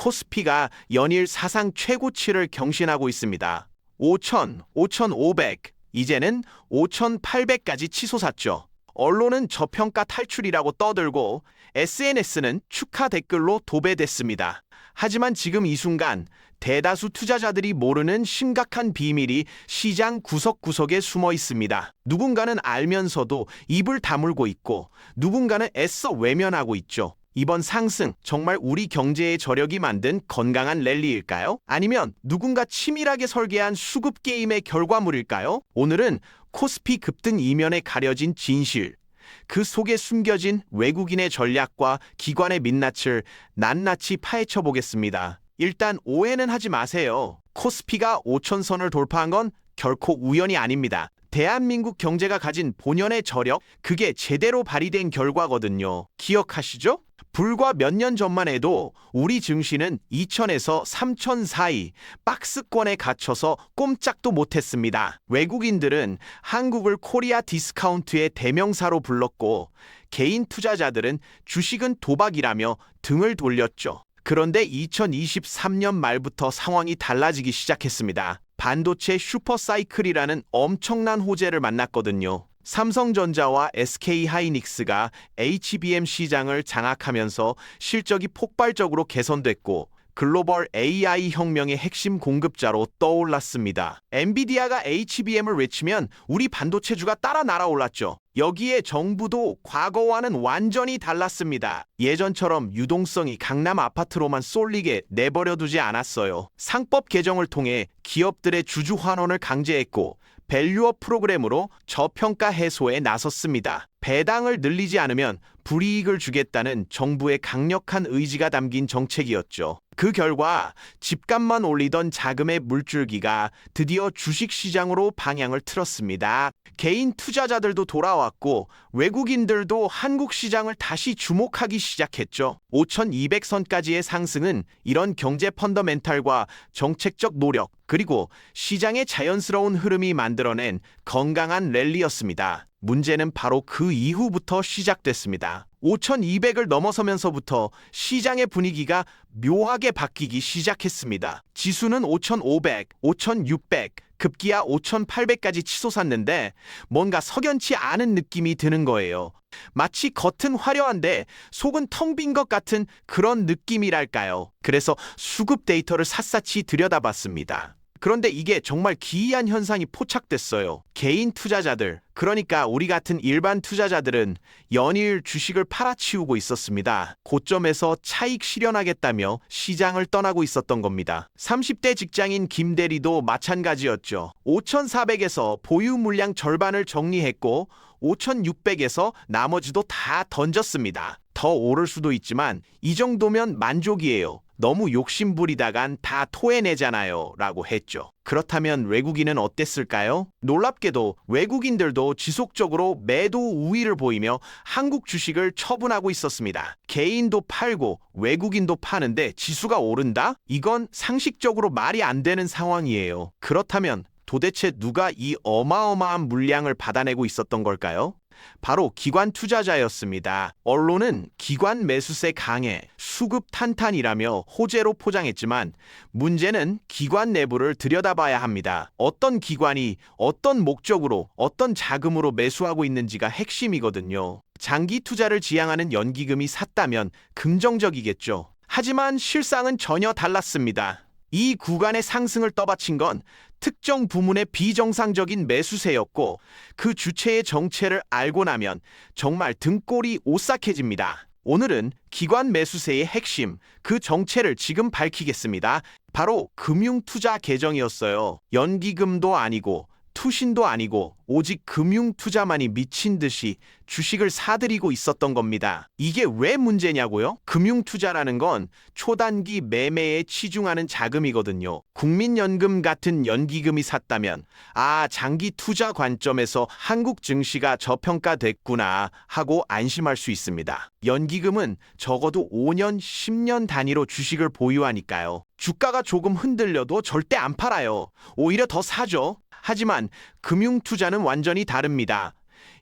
코스피가 연일 사상 최고치를 경신하고 있습니다. 5,000, 5,500, 이제는 5,800까지 치솟았죠. 언론은 저평가 탈출이라고 떠들고 SNS는 축하 댓글로 도배됐습니다. 하지만 지금 이 순간 대다수 투자자들이 모르는 심각한 비밀이 시장 구석구석에 숨어 있습니다. 누군가는 알면서도 입을 다물고 있고 누군가는 애써 외면하고 있죠. 이번 상승 정말 우리 경제의 저력이 만든 건강한 랠리일까요? 아니면 누군가 치밀하게 설계한 수급 게임의 결과물일까요? 오늘은 코스피 급등 이면에 가려진 진실, 그 속에 숨겨진 외국인의 전략과 기관의 민낯을 낱낱이 파헤쳐 보겠습니다. 일단 오해는 하지 마세요. 코스피가 5,000선을 돌파한 건 결코 우연이 아닙니다. 대한민국 경제가 가진 본연의 저력, 그게 제대로 발휘된 결과거든요. 기억하시죠? 불과 몇 년 전만 해도 우리 증시는 2,000에서 3,000 사이 박스권에 갇혀서 꼼짝도 못했습니다. 외국인들은 한국을 코리아 디스카운트의 대명사로 불렀고 개인 투자자들은 주식은 도박이라며 등을 돌렸죠. 그런데 2023년 말부터 상황이 달라지기 시작했습니다. 반도체 슈퍼사이클이라는 엄청난 호재를 만났거든요. 삼성전자와 SK하이닉스가 HBM 시장을 장악하면서 실적이 폭발적으로 개선됐고 글로벌 AI 혁명의 핵심 공급자로 떠올랐습니다. 엔비디아가 HBM을 외치면 우리 반도체주가 따라 날아올랐죠. 여기에 정부도 과거와는 완전히 달랐습니다. 예전처럼 유동성이 강남 아파트로만 쏠리게 내버려두지 않았어요. 상법 개정을 통해 기업들의 주주 환원을 강제했고 밸류업 프로그램으로 저평가 해소에 나섰습니다. 배당을 늘리지 않으면 불이익을 주겠다는 정부의 강력한 의지가 담긴 정책이었죠. 그 결과 집값만 올리던 자금의 물줄기가 드디어 주식시장으로 방향을 틀었습니다. 개인 투자자들도 돌아왔고 외국인들도 한국 시장을 다시 주목하기 시작했죠. 5,200선까지의 상승은 이런 경제 펀더멘탈과 정책적 노력, 그리고 시장의 자연스러운 흐름이 만들어낸 건강한 랠리였습니다. 문제는 바로 그 이후부터 시작됐습니다. 5,200을 넘어서면서부터 시장의 분위기가 묘하게 바뀌기 시작했습니다. 지수는 5,500, 5,600, 급기야 5,800까지 치솟았는데 뭔가 석연치 않은 느낌이 드는 거예요. 마치 겉은 화려한데 속은 텅 빈 것 같은 그런 느낌이랄까요. 그래서 수급 데이터를 샅샅이 들여다봤습니다. 그런데 이게 정말 기이한 현상이 포착됐어요. 개인 투자자들, 그러니까 우리 같은 일반 투자자들은 연일 주식을 팔아치우고 있었습니다. 고점에서 차익 실현하겠다며 시장을 떠나고 있었던 겁니다. 30대 직장인 김 대리도 마찬가지였죠. 5,400에서 보유 물량 절반을 정리했고 5,600에서 나머지도 다 던졌습니다. 더 오를 수도 있지만 이 정도면 만족이에요. 너무 욕심부리다간 다 토해내잖아요 라고 했죠. 그렇다면 외국인은 어땠을까요? 놀랍게도 외국인들도 지속적으로 매도 우위를 보이며 한국 주식을 처분하고 있었습니다. 개인도 팔고 외국인도 파는데 지수가 오른다? 이건 상식적으로 말이 안 되는 상황이에요. 그렇다면 도대체 누가 이 어마어마한 물량을 받아내고 있었던 걸까요? 바로 기관 투자자였습니다. 언론은 기관 매수세 강해, 수급 탄탄이라며 호재로 포장했지만 문제는 기관 내부를 들여다봐야 합니다. 어떤 기관이 어떤 목적으로 어떤 자금으로 매수하고 있는지가 핵심이거든요. 장기 투자를 지향하는 연기금이 샀다면 긍정적이겠죠. 하지만 실상은 전혀 달랐습니다. 이 구간의 상승을 떠받친 건 특정 부문의 비정상적인 매수세였고 그 주체의 정체를 알고 나면 정말 등골이 오싹해집니다. 오늘은 기관 매수세의 핵심, 그 정체를 지금 밝히겠습니다. 바로 금융투자 계정이었어요. 연기금도 아니고 투신도 아니고 오직 금융투자만이 미친 듯이 주식을 사들이고 있었던 겁니다. 이게 왜 문제냐고요? 금융투자라는 건 초단기 매매에 치중하는 자금이거든요. 국민연금 같은 연기금이 샀다면 장기 투자 관점에서 한국 증시가 저평가됐구나 하고 안심할 수 있습니다. 연기금은 적어도 5년, 10년 단위로 주식을 보유하니까요. 주가가 조금 흔들려도 절대 안 팔아요. 오히려 더 사죠. 하지만 금융투자는 완전히 다릅니다.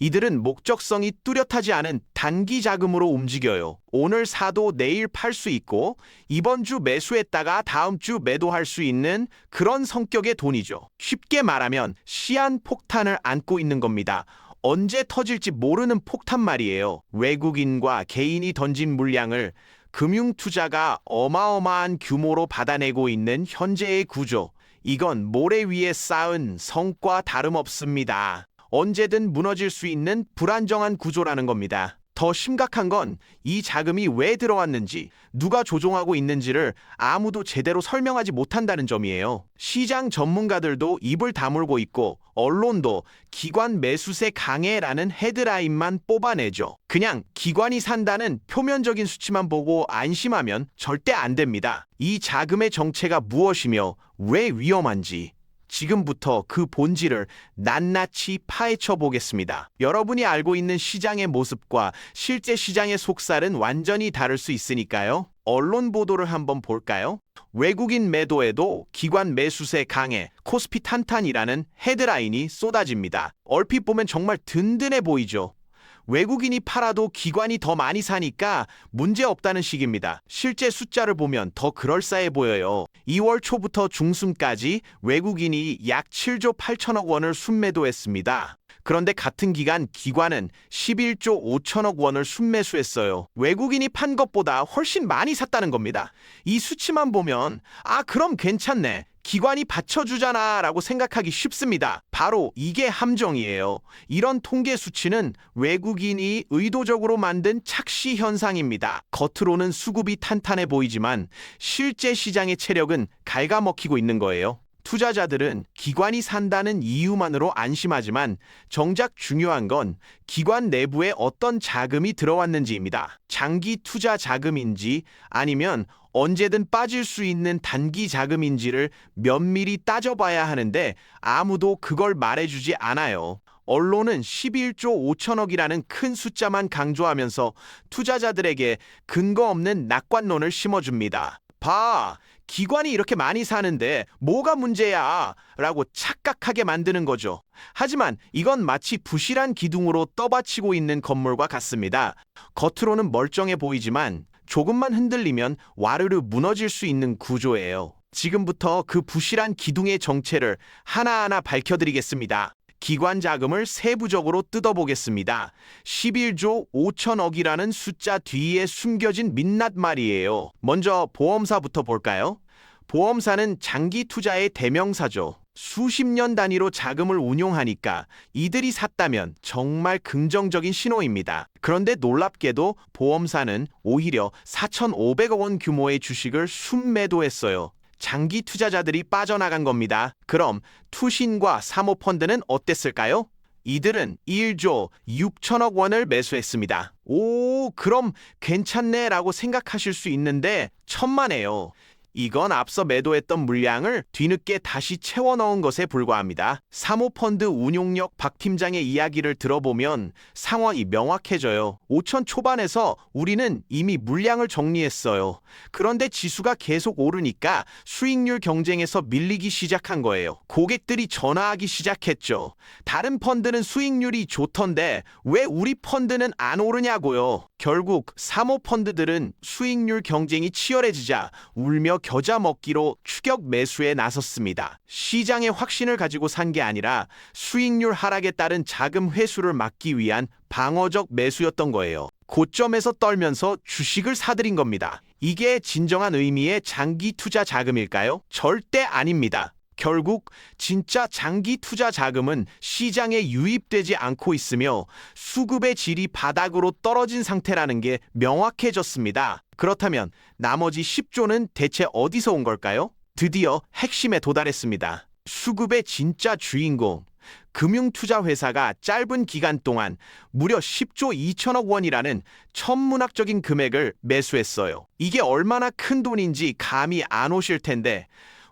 이들은 목적성이 뚜렷하지 않은 단기 자금으로 움직여요. 오늘 사도 내일 팔 수 있고 이번 주 매수했다가 다음 주 매도할 수 있는 그런 성격의 돈이죠. 쉽게 말하면 시한폭탄을 안고 있는 겁니다. 언제 터질지 모르는 폭탄 말이에요. 외국인과 개인이 던진 물량을 금융투자가 어마어마한 규모로 받아내고 있는 현재의 구조. 이건 모래 위에 쌓은 성과 다름없습니다. 언제든 무너질 수 있는 불안정한 구조라는 겁니다. 더 심각한 건 이 자금이 왜 들어왔는지, 누가 조종하고 있는지를 아무도 제대로 설명하지 못한다는 점이에요. 시장 전문가들도 입을 다물고 있고 언론도 기관 매수세 강해라는 헤드라인만 뽑아내죠. 그냥 기관이 산다는 표면적인 수치만 보고 안심하면 절대 안 됩니다. 이 자금의 정체가 무엇이며 왜 위험한지 지금부터 그 본질을 낱낱이 파헤쳐 보겠습니다. 여러분이 알고 있는 시장의 모습과 실제 시장의 속살은 완전히 다를 수 있으니까요. 언론 보도를 한번 볼까요? 외국인 매도에도 기관 매수세 강해, 코스피 탄탄이라는 헤드라인이 쏟아집니다. 얼핏 보면 정말 든든해 보이죠. 외국인이 팔아도 기관이 더 많이 사니까 문제 없다는 식입니다. 실제 숫자를 보면 더 그럴싸해 보여요. 2월 초부터 중순까지 외국인이 약 7조 8천억 원을 순매도했습니다. 그런데 같은 기간 기관은 11조 5천억 원을 순매수했어요. 외국인이 판 것보다 훨씬 많이 샀다는 겁니다. 이 수치만 보면 그럼 괜찮네. 기관이 받쳐주잖아 라고 생각하기 쉽습니다. 바로 이게 함정이에요. 이런 통계 수치는 외국인이 의도적으로 만든 착시 현상입니다. 겉으로는 수급이 탄탄해 보이지만 실제 시장의 체력은 갉아먹히고 있는 거예요. 투자자들은 기관이 산다는 이유만으로 안심하지만 정작 중요한 건 기관 내부에 어떤 자금이 들어왔는지입니다. 장기 투자 자금인지 아니면 언제든 빠질 수 있는 단기 자금인지를 면밀히 따져봐야 하는데 아무도 그걸 말해주지 않아요. 언론은 11조 5천억이라는 큰 숫자만 강조하면서 투자자들에게 근거 없는 낙관론을 심어줍니다. 봐, 기관이 이렇게 많이 사는데 뭐가 문제야? 라고 착각하게 만드는 거죠. 하지만 이건 마치 부실한 기둥으로 떠받치고 있는 건물과 같습니다. 겉으로는 멀쩡해 보이지만 조금만 흔들리면 와르르 무너질 수 있는 구조예요. 지금부터 그 부실한 기둥의 정체를 하나하나 밝혀드리겠습니다. 기관 자금을 세부적으로 뜯어보겠습니다. 11조 5천억이라는 숫자 뒤에 숨겨진 민낯 말이에요. 먼저 보험사부터 볼까요? 보험사는 장기 투자의 대명사죠. 수십 년 단위로 자금을 운용하니까 이들이 샀다면 정말 긍정적인 신호입니다. 그런데 놀랍게도 보험사는 오히려 4,500억 원 규모의 주식을 순매도했어요. 장기 투자자들이 빠져나간 겁니다. 그럼 투신과 사모펀드는 어땠을까요? 이들은 1조 6천억 원을 매수했습니다. 그럼 괜찮네 라고 생각하실 수 있는데 천만에요. 이건 앞서 매도했던 물량을 뒤늦게 다시 채워 넣은 것에 불과합니다. 사모펀드 운용력 박 팀장의 이야기를 들어보면 상황이 명확해져요. 5천 초반에서 우리는 이미 물량을 정리했어요. 그런데 지수가 계속 오르니까 수익률 경쟁에서 밀리기 시작한 거예요. 고객들이 전화하기 시작했죠. 다른 펀드는 수익률이 좋던데 왜 우리 펀드는 안 오르냐고요. 결국 사모펀드들은 수익률 경쟁이 치열해지자 울며 겨자 먹기로 추격 매수에 나섰습니다. 시장의 확신을 가지고 산 게 아니라 수익률 하락에 따른 자금 회수를 막기 위한 방어적 매수였던 거예요. 고점에서 떨면서 주식을 사들인 겁니다. 이게 진정한 의미의 장기 투자 자금일까요? 절대 아닙니다. 결국 진짜 장기 투자 자금은 시장에 유입되지 않고 있으며 수급의 질이 바닥으로 떨어진 상태라는 게 명확해졌습니다. 그렇다면 나머지 10조는 대체 어디서 온 걸까요? 드디어 핵심에 도달했습니다. 수급의 진짜 주인공, 금융투자회사가 짧은 기간 동안 무려 10조 2천억 원이라는 천문학적인 금액을 매수했어요. 이게 얼마나 큰 돈인지 감이 안 오실 텐데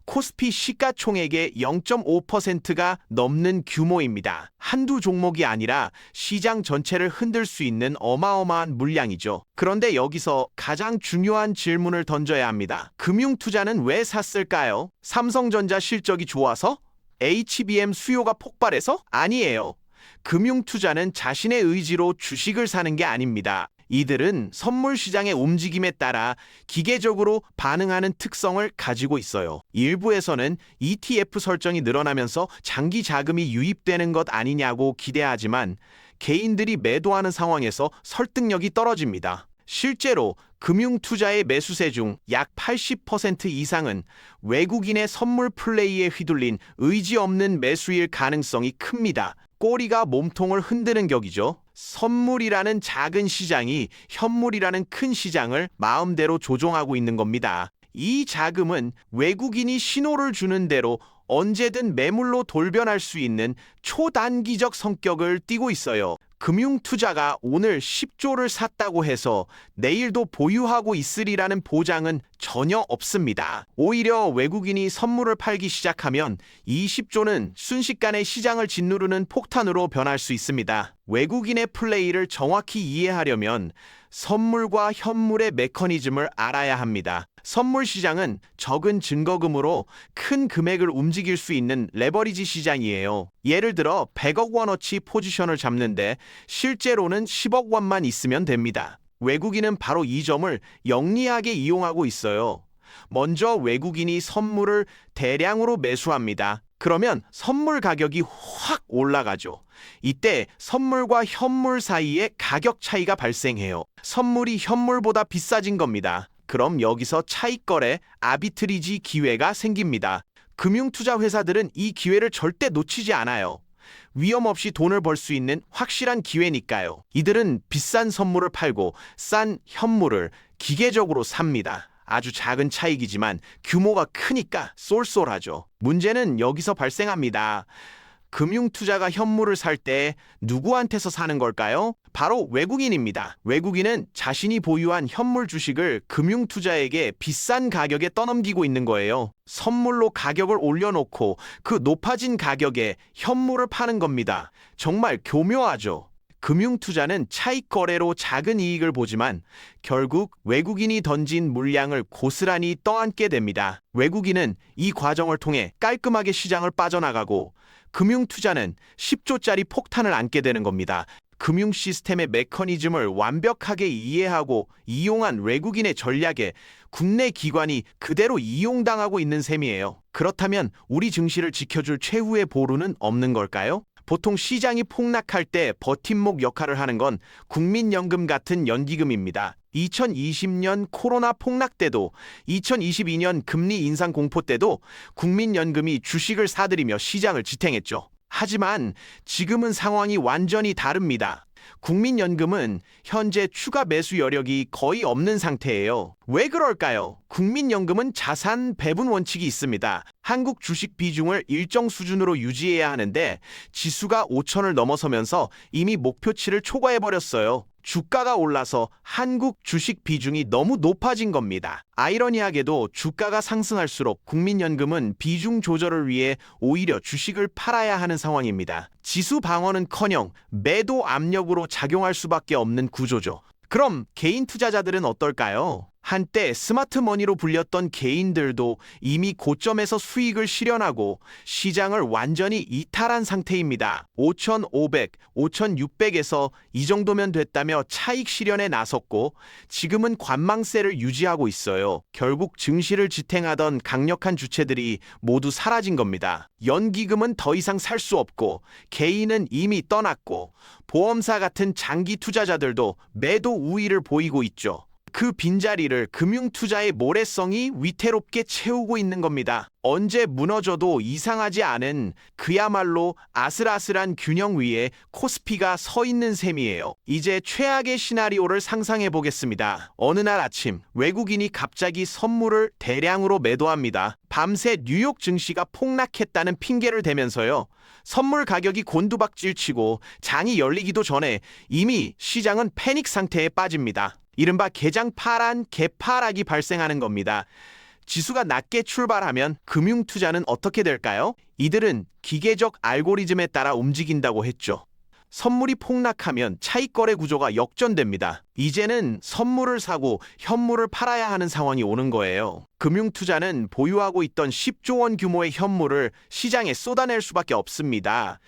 코스피 시가총액의 0.5%가 넘는 규모입니다. 한두 종목이 아니라 시장 전체를 흔들 수 있는 어마어마한 물량이죠. 그런데 여기서 가장 중요한 질문을 던져야 합니다. 금융투자는 왜 샀을까요? 삼성전자 실적이 좋아서? HBM 수요가 폭발해서? 아니에요. 금융투자는 자신의 의지로 주식을 사는 게 아닙니다. 이들은 선물 시장의 움직임에 따라 기계적으로 반응하는 특성을 가지고 있어요. 일부에서는 ETF 설정이 늘어나면서 장기 자금이 유입되는 것 아니냐고 기대하지만 개인들이 매도하는 상황에서 설득력이 떨어집니다. 실제로 금융투자의 매수세 중 약 80% 이상은 외국인의 선물 플레이에 휘둘린 의지 없는 매수일 가능성이 큽니다. 꼬리가 몸통을 흔드는 격이죠. 선물이라는 작은 시장이 현물이라는 큰 시장을 마음대로 조종하고 있는 겁니다. 이 자금은 외국인이 신호를 주는 대로 언제든 매물로 돌변할 수 있는 초단기적 성격을 띠고 있어요. 금융투자가 오늘 10조를 샀다고 해서 내일도 보유하고 있으리라는 보장은 전혀 없습니다. 오히려 외국인이 선물을 팔기 시작하면 20조는 순식간에 시장을 짓누르는 폭탄으로 변할 수 있습니다. 외국인의 플레이를 정확히 이해하려면 선물과 현물의 메커니즘을 알아야 합니다. 선물 시장은 적은 증거금으로 큰 금액을 움직일 수 있는 레버리지 시장이에요. 예를 들어 100억 원어치 포지션을 잡는데 실제로는 10억 원만 있으면 됩니다. 외국인은 바로 이 점을 영리하게 이용하고 있어요. 먼저 외국인이 선물을 대량으로 매수합니다. 그러면 선물 가격이 확 올라가죠. 이때 선물과 현물 사이에 가격 차이가 발생해요. 선물이 현물보다 비싸진 겁니다. 그럼 여기서 차익거래, 아비트리지 기회가 생깁니다. 금융투자 회사들은 이 기회를 절대 놓치지 않아요. 위험 없이 돈을 벌 수 있는 확실한 기회니까요. 이들은 비싼 선물을 팔고 싼 현물을 기계적으로 삽니다. 아주 작은 차익이지만 규모가 크니까 쏠쏠하죠. 문제는 여기서 발생합니다. 금융투자가 현물을 살 때 누구한테서 사는 걸까요? 바로 외국인입니다. 외국인은 자신이 보유한 현물 주식을 금융투자에게 비싼 가격에 떠넘기고 있는 거예요. 선물로 가격을 올려놓고 그 높아진 가격에 현물을 파는 겁니다. 정말 교묘하죠. 금융투자는 차익 거래로 작은 이익을 보지만 결국 외국인이 던진 물량을 고스란히 떠안게 됩니다. 외국인은 이 과정을 통해 깔끔하게 시장을 빠져나가고 금융투자는 10조짜리 폭탄을 안게 되는 겁니다. 금융 시스템의 메커니즘을 완벽하게 이해하고 이용한 외국인의 전략에 국내 기관이 그대로 이용당하고 있는 셈이에요. 그렇다면 우리 증시를 지켜줄 최후의 보루는 없는 걸까요? 보통 시장이 폭락할 때 버팀목 역할을 하는 건 국민연금 같은 연기금입니다. 2020년 코로나 폭락 때도 2022년 금리 인상 공포 때도 국민연금이 주식을 사들이며 시장을 지탱했죠. 하지만 지금은 상황이 완전히 다릅니다. 국민연금은 현재 추가 매수 여력이 거의 없는 상태예요. 왜 그럴까요? 국민연금은 자산 배분 원칙이 있습니다. 한국 주식 비중을 일정 수준으로 유지해야 하는데 지수가 5천을 넘어서면서 이미 목표치를 초과해버렸어요. 주가가 올라서 한국 주식 비중이 너무 높아진 겁니다. 아이러니하게도 주가가 상승할수록 국민연금은 비중 조절을 위해 오히려 주식을 팔아야 하는 상황입니다. 지수 방어는커녕 매도 압력으로 작용할 수밖에 없는 구조죠. 그럼 개인 투자자들은 어떨까요? 한때 스마트머니로 불렸던 개인들도 이미 고점에서 수익을 실현하고 시장을 완전히 이탈한 상태입니다. 5,500, 5,600에서 이 정도면 됐다며 차익 실현에 나섰고 지금은 관망세를 유지하고 있어요. 결국 증시를 지탱하던 강력한 주체들이 모두 사라진 겁니다. 연기금은 더 이상 살 수 없고 개인은 이미 떠났고 보험사 같은 장기 투자자들도 매도 우위를 보이고 있죠. 그 빈자리를 금융투자의 모래성이 위태롭게 채우고 있는 겁니다. 언제 무너져도 이상하지 않은 그야말로 아슬아슬한 균형 위에 코스피가 서 있는 셈이에요. 이제 최악의 시나리오를 상상해 보겠습니다. 어느 날 아침 외국인이 갑자기 선물을 대량으로 매도합니다. 밤새 뉴욕 증시가 폭락했다는 핑계를 대면서요. 선물 가격이 곤두박질치고 장이 열리기도 전에 이미 시장은 패닉 상태에 빠집니다. 이른바 개장파란 개파락이 발생하는 겁니다. 지수가 낮게 출발하면 금융투자는 어떻게 될까요? 이들은 기계적 알고리즘에 따라 움직인다고 했죠. 선물이 폭락하면 차익거래 구조가 역전됩니다. 이제는 선물을 사고 현물을 팔아야 하는 상황이 오는 거예요. 금융투자는 보유하고 있던 10조 원 규모의 현물을 시장에 쏟아낼 수밖에 없습니다.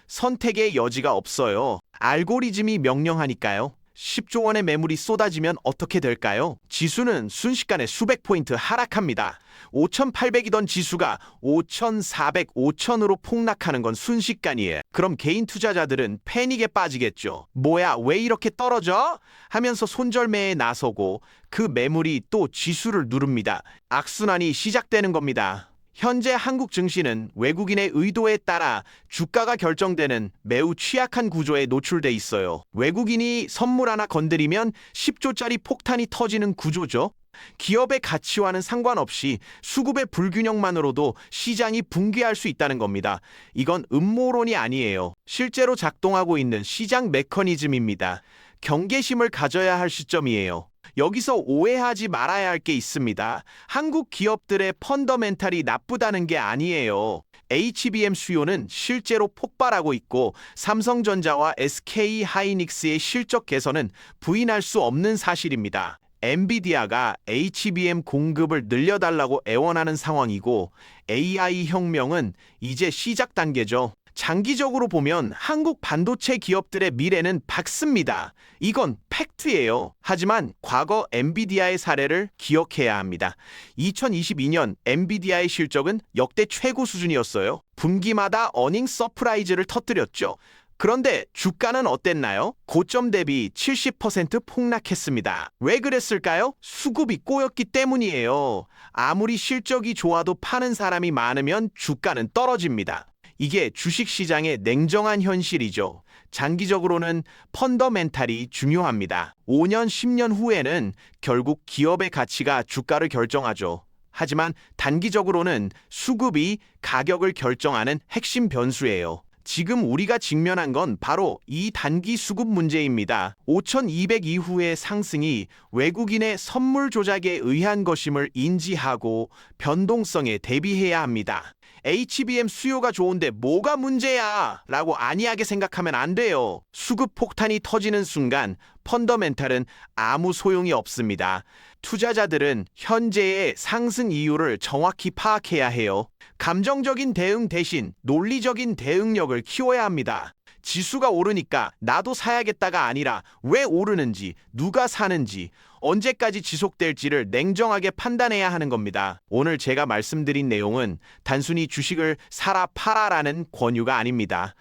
선택의 여지가 없어요. 알고리즘이 명령하니까요. 10조 원의 매물이 쏟아지면 어떻게 될까요? 지수는 순식간에 수백 포인트 하락합니다. 5,800이던 지수가 5,400, 5,000으로 폭락하는 건 순식간이에요. 그럼 개인 투자자들은 패닉에 빠지겠죠. 뭐야, 왜 이렇게 떨어져? 하면서 손절매에 나서고 그 매물이 또 지수를 누릅니다. 악순환이 시작되는 겁니다. 현재 한국 증시는 외국인의 의도에 따라 주가가 결정되는 매우 취약한 구조에 노출돼 있어요. 외국인이 선물 하나 건드리면 10조짜리 폭탄이 터지는 구조죠. 기업의 가치와는 상관없이 수급의 불균형만으로도 시장이 붕괴할 수 있다는 겁니다. 이건 음모론이 아니에요. 실제로 작동하고 있는 시장 메커니즘입니다. 경계심을 가져야 할 시점이에요. 여기서 오해하지 말아야 할 게 있습니다. 한국 기업들의 펀더멘탈이 나쁘다는 게 아니에요. HBM 수요는 실제로 폭발하고 있고 삼성전자와 SK하이닉스의 실적 개선은 부인할 수 없는 사실입니다. 엔비디아가 HBM 공급을 늘려달라고 애원하는 상황이고 AI 혁명은 이제 시작 단계죠. 장기적으로 보면 한국 반도체 기업들의 미래는 밝습니다. 이건 팩트예요. 하지만 과거 엔비디아의 사례를 기억해야 합니다. 2022년 엔비디아의 실적은 역대 최고 수준이었어요. 분기마다 어닝 서프라이즈를 터뜨렸죠. 그런데 주가는 어땠나요? 고점 대비 70% 폭락했습니다. 왜 그랬을까요? 수급이 꼬였기 때문이에요. 아무리 실적이 좋아도 파는 사람이 많으면 주가는 떨어집니다. 이게 주식시장의 냉정한 현실이죠. 장기적으로는 펀더멘탈이 중요합니다. 5년, 10년 후에는 결국 기업의 가치가 주가를 결정하죠. 하지만 단기적으로는 수급이 가격을 결정하는 핵심 변수예요. 지금 우리가 직면한 건 바로 이 단기 수급 문제입니다. 5,200 이후의 상승이 외국인의 선물 조작에 의한 것임을 인지하고 변동성에 대비해야 합니다. HBM 수요가 좋은데 뭐가 문제야? 라고 안이하게 생각하면 안 돼요. 수급 폭탄이 터지는 순간 펀더멘탈은 아무 소용이 없습니다. 투자자들은 현재의 상승 이유를 정확히 파악해야 해요. 감정적인 대응 대신 논리적인 대응력을 키워야 합니다. 지수가 오르니까 나도 사야겠다가 아니라 왜 오르는지, 누가 사는지, 언제까지 지속될지를 냉정하게 판단해야 하는 겁니다. 오늘 제가 말씀드린 내용은 단순히 주식을 사라 팔아라는 권유가 아닙니다.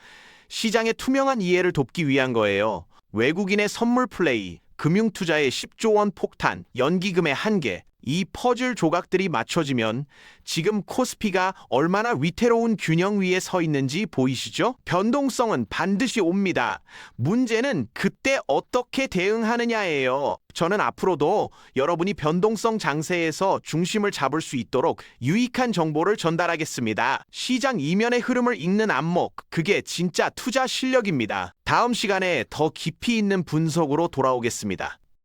시장의 투명한 이해를 돕기 위한 거예요. 외국인의 선물 플레이, 금융투자의 10조 원 폭탄, 연기금의 한계, 이 퍼즐 조각들이 맞춰지면 지금 코스피가 얼마나 위태로운 균형 위에 서 있는지 보이시죠? 변동성은 반드시 옵니다. 문제는 그때 어떻게 대응하느냐예요. 저는 앞으로도 여러분이 변동성 장세에서 중심을 잡을 수 있도록 유익한 정보를 전달하겠습니다. 시장 이면의 흐름을 읽는 안목, 그게 진짜 투자 실력입니다. 다음 시간에 더 깊이 있는 분석으로 돌아오겠습니다.